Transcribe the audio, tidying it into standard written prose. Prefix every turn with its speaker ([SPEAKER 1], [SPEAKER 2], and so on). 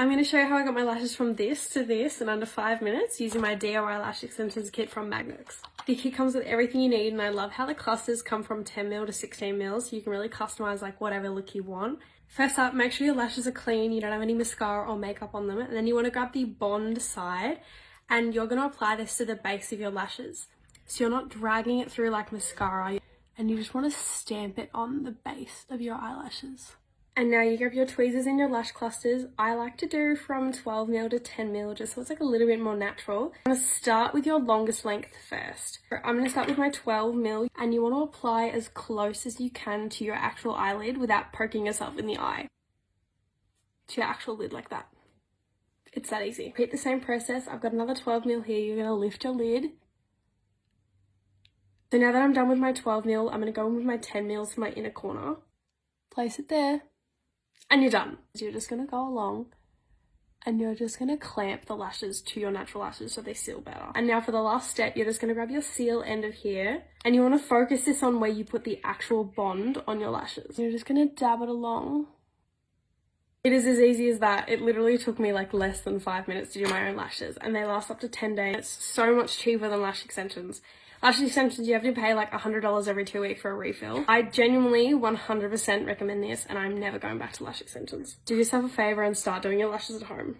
[SPEAKER 1] I'm going to show you how I got my lashes from this to this in under 5 minutes using my DIY lash extensions kit from Magnix. The kit comes with everything you need, and I love how the clusters come from 10mm to 16mm, so you can really customize like whatever look you want. First up, make sure your lashes are clean, you don't have any mascara or makeup on them, and then you want to grab the Bond side and you're going to apply this to the base of your lashes. So you're not dragging it through like mascara, and you just want to stamp it on the base of your eyelashes. And now you grab your tweezers and your lash clusters. I like to do from 12mm to 10mm just so it's like a little bit more natural. I'm going to start with your longest length first. I'm going to start with my 12mm, and you want to apply as close as you can to your actual eyelid without poking yourself in the eye. To your actual lid like that. It's that easy. Repeat the same process. I've got another 12mm here. You're going to lift your lid. So now that I'm done with my 12mm, I'm going to go in with my 10mm to my inner corner. Place it there. And you're done. You're just going to go along and you're just going to clamp the lashes to your natural lashes so they seal better. And now for the last step, you're just going to grab your seal end of here and you want to focus this on where you put the actual Bond on your lashes. You're just going to dab it along. It is as easy as that. It literally took me like less than 5 minutes to do my own lashes, and they last up to 10 days. It's so much cheaper than lash extensions. Lash extensions, you have to pay like $100 every 2 weeks for a refill. I genuinely 100% recommend this, and I'm never going back to lash extensions. Do yourself a favor and start doing your lashes at home.